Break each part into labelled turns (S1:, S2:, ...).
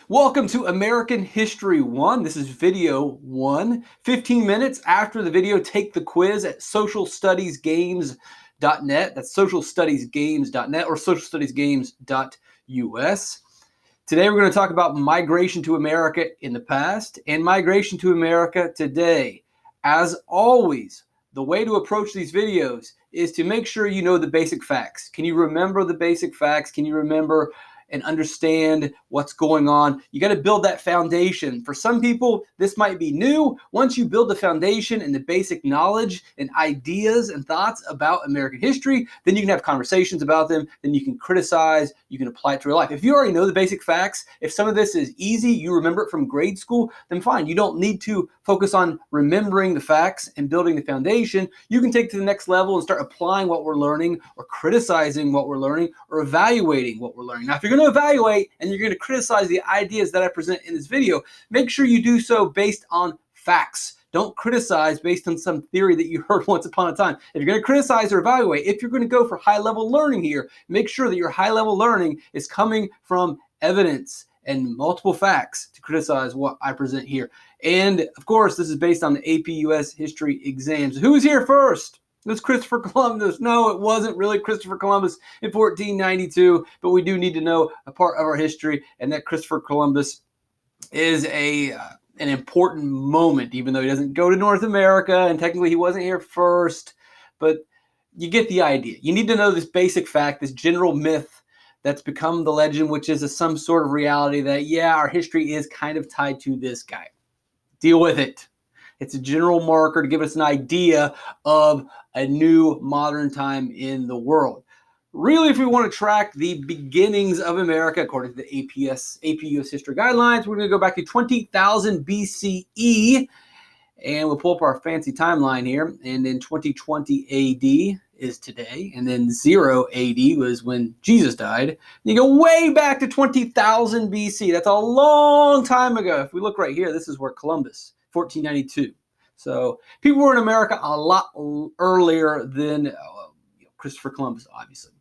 S1: Welcome to American History 1. This is video 1. 15 minutes after the video, take the quiz at socialstudiesgames.net. That's socialstudiesgames.net or socialstudiesgames.us. Today we're going to talk about migration to America in the past and migration to America today. As always, the way to approach these videos is to make sure you know the basic facts. Can you remember the basic facts? Can you remember and understand what's going on? You got to build that foundation. For some people, this might be new. Once you build the foundation and the basic knowledge and ideas and thoughts about American history, then you can have conversations about them. Then you can criticize, you can apply it to your life. If you already know the basic facts, if some of this is easy, you remember it from grade school, then fine. You don't need to focus on remembering the facts and building the foundation. You can take it to the next level and start applying what we're learning or criticizing what we're learning or evaluating what we're learning. Now, if you're going to evaluate and you're going to criticize the ideas that I present in this video, make sure you do so based on facts. Don't criticize based on some theory that you heard once upon a time. If you're going to criticize or evaluate, if you're going to go for high-level learning here, make sure that your high-level learning is coming from evidence and multiple facts to criticize what I present here. And of course, this is based on the APUSH history exams. Who was here first? It was Christopher Columbus. No, it wasn't really Christopher Columbus in 1492, but we do need to know a part of our history, and that Christopher Columbus is an important moment, even though he doesn't go to North America, and technically he wasn't here first, but you get the idea. You need to know this basic fact, this general myth that's become the legend, which is some sort of reality that, yeah, our history is kind of tied to this guy. Deal with it. It's a general marker to give us an idea of a new modern time in the world. Really, if we want to track the beginnings of America, according to the APUSH history guidelines, we're going to go back to 20,000 BCE, and we'll pull up our fancy timeline here. And then 2020 AD is today, and then 0 AD was when Jesus died. And you go way back to 20,000 BC. That's a long time ago. If we look right here, this is where Columbus, 1492. So people were in America a lot earlier than Christopher Columbus, obviously.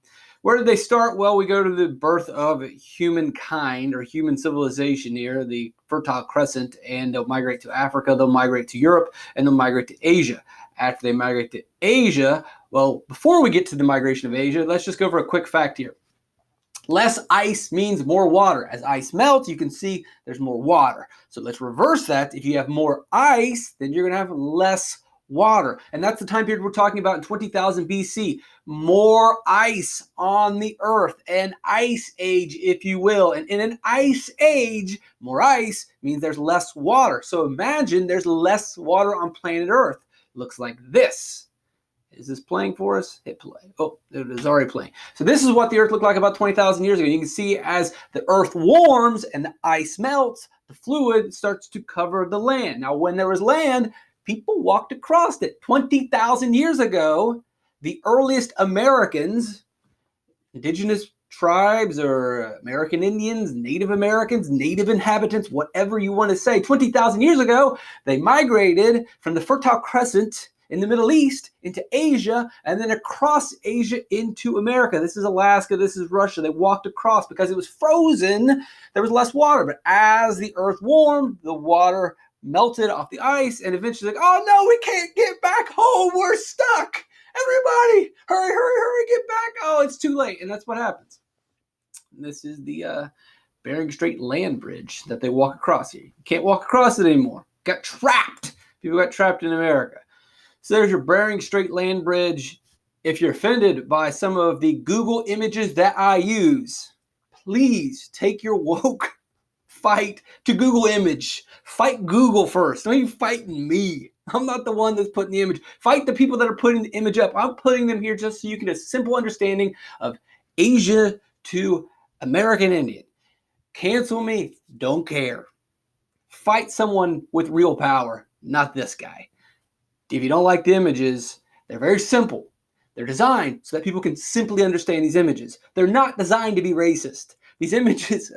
S1: Where did they start? Well, we go to the birth of humankind or human civilization here, the Fertile Crescent, and they'll migrate to Africa, they'll migrate to Europe, and they'll migrate to Asia. After they migrate to Asia, well, before we get to the migration of Asia, let's just go over a quick fact here. Less ice means more water. As ice melts, you can see there's more water. So let's reverse that. If you have more ice, then you're going to have less water. And that's the time period we're talking about in 20,000 BC. More ice on the earth, an ice age, if you will. And in an ice age, more ice means there's less water. So imagine there's less water on planet Earth. Looks like this. Is this playing for us? Hit play. Oh, it is already playing. So this is what the Earth looked like about 20,000 years ago. You can see as the Earth warms and the ice melts, the fluid starts to cover the land. Now, when there was land, people walked across it. 20,000 years ago, the earliest Americans, indigenous tribes or American Indians, Native Americans, native inhabitants, whatever you want to say, 20,000 years ago, they migrated from the Fertile Crescent in the Middle East into Asia, and then across Asia into America. This is Alaska, this is Russia. They walked across because it was frozen. There was less water, but as the earth warmed, the water melted off the ice, and eventually like, oh no, we can't get back home. We're stuck. Everybody, hurry, hurry, hurry, get back. Oh, it's too late. And that's what happens. And this is the Bering Strait land bridge that they walk across here. You can't walk across it anymore. Got trapped. People got trapped in America. So there's your Bering Strait land bridge. If you're offended by some of the Google images that I use, please take your woke fight to Google image. Fight Google first. Don't even fight me. I'm not the one that's putting the image. Fight the people that are putting the image up. I'm putting them here just so you can have a simple understanding of Asia to American Indian. Cancel me. Don't care. Fight someone with real power, not this guy. If you don't like the images, they're very simple. They're designed so that people can simply understand these images. They're not designed to be racist. These images,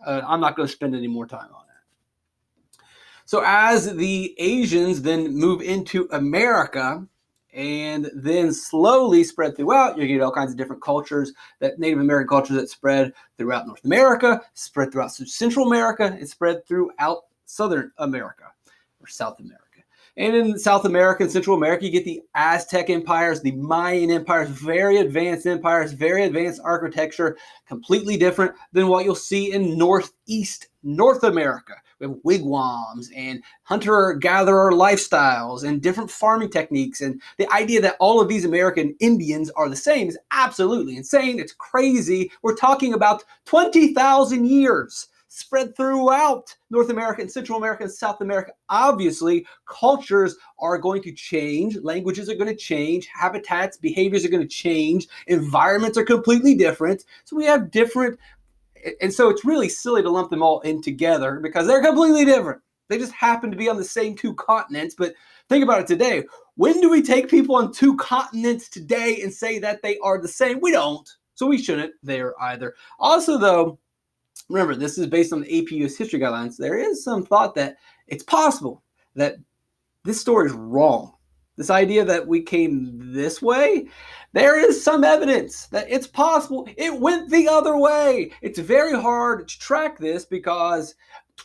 S1: I'm not going to spend any more time on that. So as the Asians then move into America, and then slowly spread throughout. You get all kinds of different cultures, that Native American cultures that spread throughout North America, spread throughout Central America, and spread throughout Southern America or South America. And in South America and Central America, you get the Aztec empires, the Mayan empires, very advanced empires, very advanced architecture, completely different than what you'll see in Northeast North America. We have wigwams and hunter-gatherer lifestyles and different farming techniques. And the idea that all of these American Indians are the same is absolutely insane. It's crazy. We're talking about 20,000 years spread throughout North America and Central America and South America. Obviously, cultures are going to change, languages are going to change, habitats, behaviors are going to change, environments are completely different. So we have different, and so it's really silly to lump them all in together because they're completely different. They just happen to be on the same two continents. But think about it today. When do we take people on two continents today and say that they are the same? We don't. So we shouldn't there either. Also, though, remember, this is based on the APUSH history guidelines. There is some thought that it's possible that this story is wrong. This idea that we came this way, there is some evidence that it's possible it went the other way. It's very hard to track this because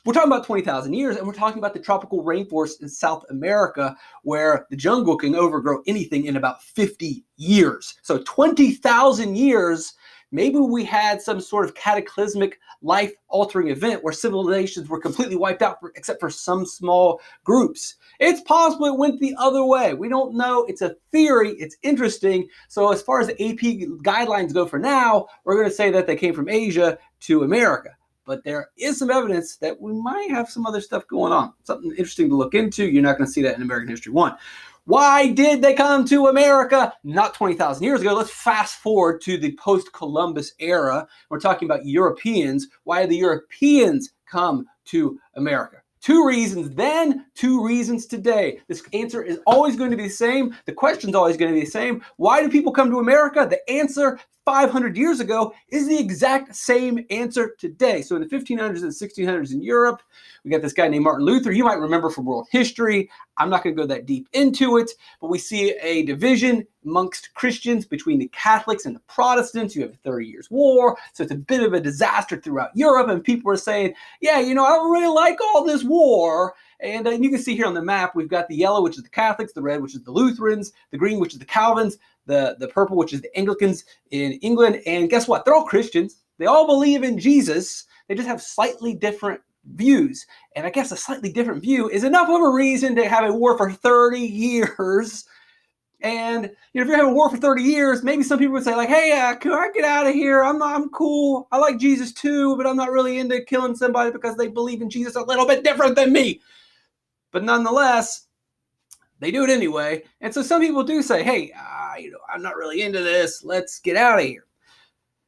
S1: we're talking about 20,000 years, and we're talking about the tropical rainforest in South America where the jungle can overgrow anything in about 50 years. So 20,000 years, maybe we had some sort of cataclysmic life-altering event where civilizations were completely wiped out except for some small groups. It's possible it went the other way. We don't know. It's a theory. It's interesting. So as far as the AP guidelines go for now, we're going to say that they came from Asia to America. But there is some evidence that we might have some other stuff going on. Something interesting to look into. You're not going to see that in American History 1. Why did they come to America? Not 20,000 years ago. Let's fast forward to the post-Columbus era. We're talking about Europeans. Why did the Europeans come to America? 2 reasons then, 2 reasons today. This answer is always going to be the same. The question's always going to be the same. Why do people come to America? The answer 500 years ago is the exact same answer today. So in the 1500s and 1600s in Europe, we got this guy named Martin Luther. You might remember from world history. I'm not going to go that deep into it, but we see a division amongst Christians between the Catholics and the Protestants. You have a 30 Years' War, so it's a bit of a disaster throughout Europe, and people are saying, yeah, I don't really like all this war. And you can see here on the map, we've got the yellow, which is the Catholics, the red, which is the Lutherans, the green, which is the Calvins, the purple, which is the Anglicans in England. And guess what? They're all Christians. They all believe in Jesus. They just have slightly different views. And I guess a slightly different view is enough of a reason to have a war for 30 years. And if you're having a war for 30 years, maybe some people would say, like, hey, can I get out of here? I'm cool. I like Jesus too, but I'm not really into killing somebody because they believe in Jesus a little bit different than me. But nonetheless, they do it anyway. And so some people do say, hey, I'm not really into this. Let's get out of here.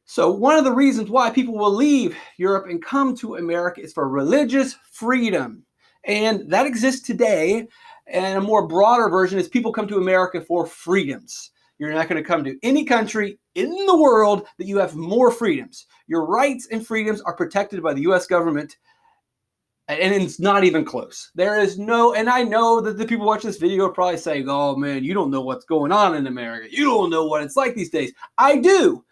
S1: So one of the reasons why people will leave Europe and come to America is for religious freedom. And that exists today. And a more broader version is people come to America for freedoms. You're not going to come to any country in the world that you have more freedoms. Your rights and freedoms are protected by the U.S. government. And it's not even close. There is no, and I know that the people watching this video are probably saying, oh man, you don't know what's going on in America. You don't know what it's like these days. I do.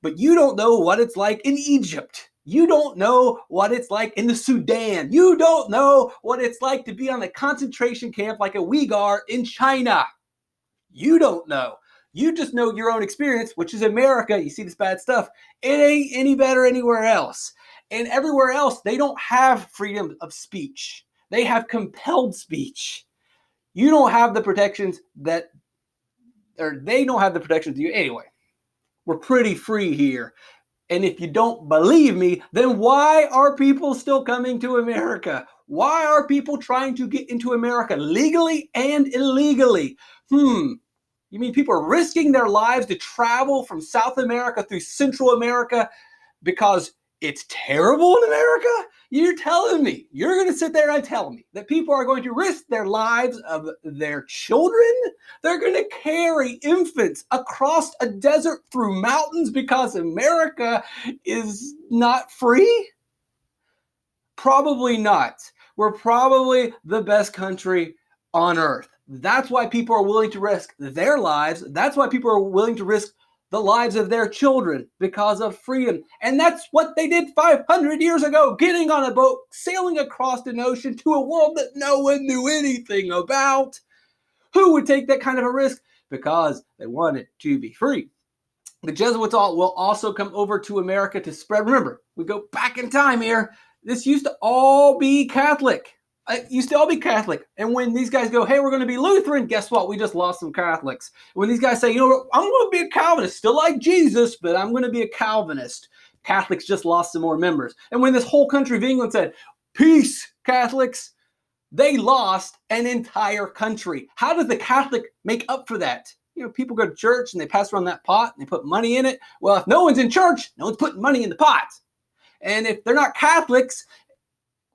S1: But you don't know what it's like in Egypt. You don't know what it's like in the Sudan. You don't know what it's like to be on a concentration camp like a Uyghur in China. You don't know. You just know your own experience, which is America. You see this bad stuff. It ain't any better anywhere else. And everywhere else, they don't have freedom of speech. They have compelled speech. You don't have the protections that, or they don't have the protections you. Anyway, we're pretty free here. And if you don't believe me, then why are people still coming to America? Why are people trying to get into America legally and illegally? You mean people are risking their lives to travel from South America through Central America because it's terrible in America? You're telling me, you're going to sit there and tell me that people are going to risk their lives of their children? They're going to carry infants across a desert through mountains because America is not free? Probably not. We're probably the best country on earth. That's why people are willing to risk their lives. That's why people are willing to risk the lives of their children because of freedom. And that's what they did 500 years ago, getting on a boat, sailing across an ocean to a world that no one knew anything about. Who would take that kind of a risk? Because they wanted to be free. The Jesuits will also come over to America to spread. Remember, we go back in time here. This used to all be Catholic. It used to all be Catholic. And when these guys go, hey, we're going to be Lutheran, guess what? We just lost some Catholics. When these guys say, you know what, I'm going to be a Calvinist, still like Jesus, but I'm going to be a Calvinist. Catholics just lost some more members. And when this whole country of England said, peace, Catholics, they lost an entire country. How did the Catholic make up for that? You know, people go to church and they pass around that pot and they put money in it. Well, if no one's in church, no one's putting money in the pot. And if they're not Catholics,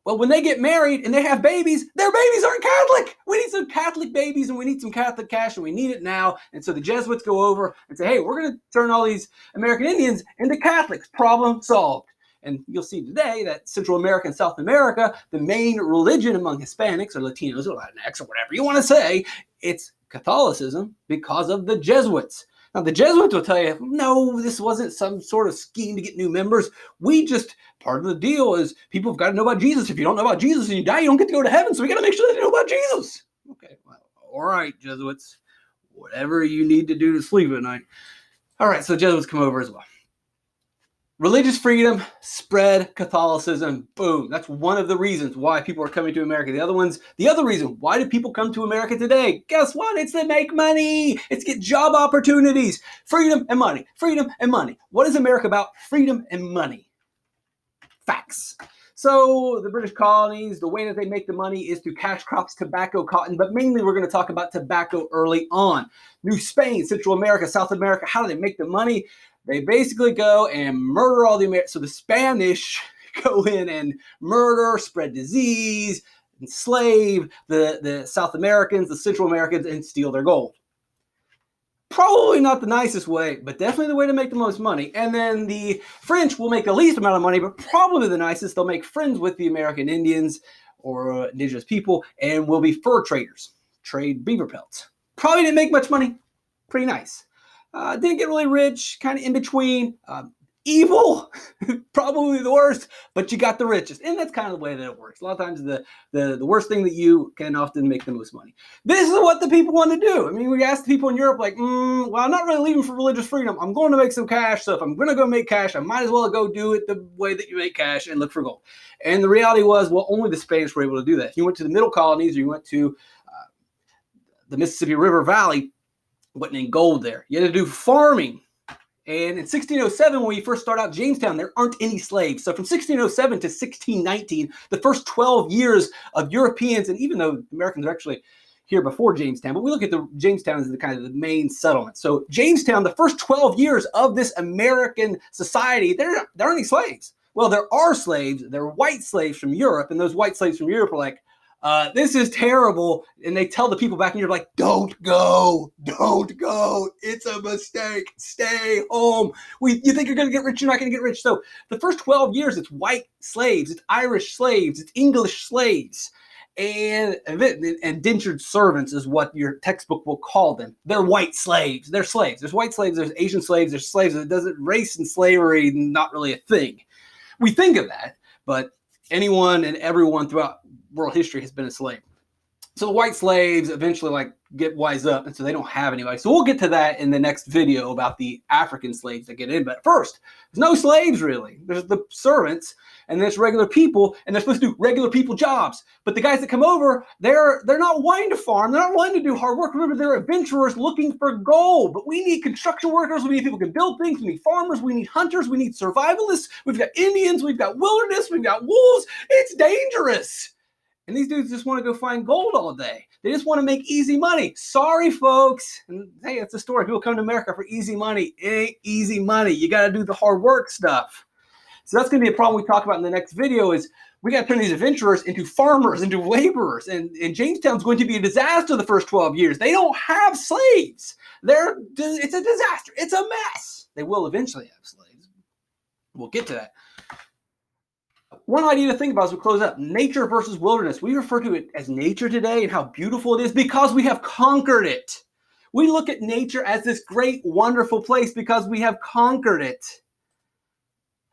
S1: well, when they get married and they have babies, their babies aren't Catholic. We need some Catholic babies and we need some Catholic cash and we need it now. And so the Jesuits go over and say, hey, we're going to turn all these American Indians into Catholics. Problem solved. And you'll see today that Central America and South America, the main religion among Hispanics or Latinos or Latinx or whatever you want to say, it's Catholicism because of the Jesuits. Now, the Jesuits will tell you, no, this wasn't some sort of scheme to get new members. Part of the deal is people have got to know about Jesus. If you don't know about Jesus and you die, you don't get to go to heaven. So we got to make sure they know about Jesus. Okay, well, all right, Jesuits, whatever you need to do to sleep at night. All right, so Jesuits come over as well. Religious freedom, spread Catholicism, boom. That's one of the reasons why people are coming to America. The other reason, why do people come to America today? Guess what? It's to make money. It's to get job opportunities. Freedom and money. Freedom and money. What is America about? Freedom and money. Facts. So the British colonies, the way that they make the money is through cash crops, tobacco, cotton, but mainly we're going to talk about tobacco early on. New Spain, Central America, South America, how do they make the money? They basically go and murder all the Americans. So the Spanish go in and murder, spread disease, enslave the South Americans, the Central Americans, and steal their gold. Probably not the nicest way, but definitely the way to make the most money. And then the French will make the least amount of money, but probably the nicest. They'll make friends with the American Indians or indigenous people and will be fur traders, trade beaver pelts. Probably didn't make much money. Pretty nice. Didn't get really rich, kind of in between. Evil, probably the worst, but you got the richest. And that's kind of the way that it works. A lot of times the worst thing that you can often make the most money. This is what the people want to do. I mean, we asked the people in Europe, like, well, I'm not really leaving for religious freedom. I'm going to make some cash. So if I'm going to go make cash, I might as well go do it the way that you make cash and look for gold. And the reality was, well, only the Spanish were able to do that. If you went to the middle colonies or you went to the Mississippi River Valley, wasn't in gold there. You had to do farming. And in 1607, when you first start out Jamestown, there aren't any slaves. So from 1607 to 1619, the first 12 years of Europeans, and even though Americans are actually here before Jamestown, but we look at the Jamestown as the kind of the main settlement. So Jamestown, the first 12 years of this American society, there aren't any slaves. Well, there are slaves. They're white slaves from Europe, and those white slaves from Europe are like, this is terrible. And they tell the people back in Europe, like, don't go. It's a mistake. Stay home. You think you're going to get rich, you're not going to get rich. So the first 12 years, it's white slaves, it's Irish slaves, it's English slaves. And indentured servants is what your textbook will call them. They're white slaves. They're slaves. There's white slaves, there's Asian slaves, there's slaves. It doesn't, race and slavery, not really a thing. We think of that, but anyone and everyone throughout world history has been a slave. So the white slaves eventually get wise up, and so they don't have anybody. So we'll get to that in the next video about the African slaves that get in. But first, there's no slaves really. There's the servants, and there's regular people, and they're supposed to do regular people jobs. But the guys that come over, they're not wanting to farm. They're not wanting to do hard work. Remember, they're adventurers looking for gold. But we need construction workers. We need people who can build things. We need farmers. We need hunters. We need survivalists. We've got Indians. We've got wilderness. We've got wolves. It's dangerous. And these dudes just want to go find gold all day. They just want to make easy money. Sorry, folks. And hey, it's a story. People come to America for easy money. It ain't easy money. You got to do the hard work stuff. So that's going to be a problem we talk about in the next video is we got to turn these adventurers into farmers, into laborers. And Jamestown's going to be a disaster the first 12 years. They don't have slaves. It's a disaster. It's a mess. They will eventually have slaves. We'll get to that. one idea to think about as we close up, nature versus wilderness. We refer to it as nature today and how beautiful it is because we have conquered it. We look at nature as this great, wonderful place because we have conquered it.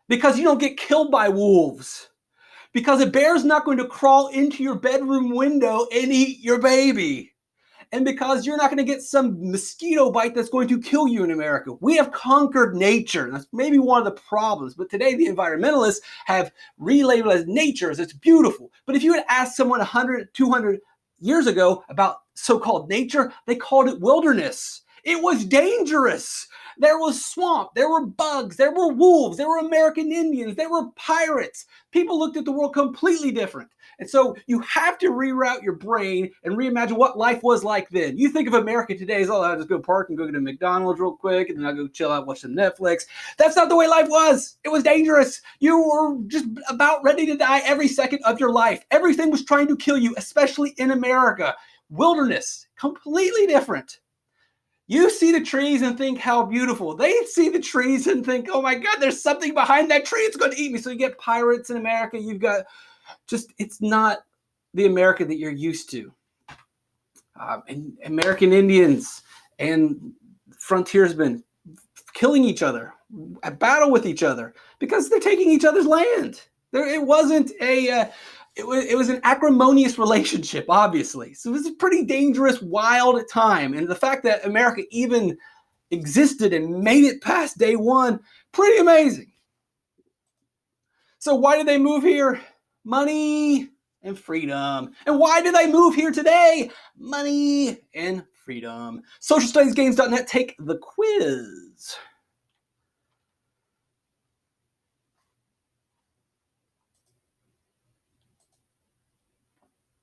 S1: Because you don't get killed by wolves. Because a bear's not going to crawl into your bedroom window and eat your baby. And because you're not going to get some mosquito bite that's going to kill you in America. We have conquered nature. That's maybe one of the problems. But today the environmentalists have relabeled as nature as it's beautiful. But if you had asked someone 100, 200 years ago about so-called nature, they called it wilderness. It was dangerous. There was swamp, there were bugs, there were wolves, there were American Indians, there were pirates. People looked at the world completely different. And so you have to reroute your brain and reimagine what life was like then. You think of America today as, oh, I'll just go park and go get a McDonald's real quick, and then I'll go chill out, watch some Netflix. That's not the way life was. It was dangerous. You were just about ready to die every second of your life. Everything was trying to kill you, especially in America. Wilderness, completely different. You see the trees and think how beautiful. They see the trees and think, oh my God, there's something behind that tree. It's going to eat me. So you get pirates in America. You've got it's not the America that you're used to. And American Indians and frontiersmen killing each other, at battle with each other because they're taking each other's land. It wasn't it was an acrimonious relationship, obviously. So it was a pretty dangerous, wild time. And the fact that America even existed and made it past day one, pretty amazing. So why did they move here? Money and freedom. And why did they move here today? Money and freedom. SocialStudiesGames.net, take the quiz.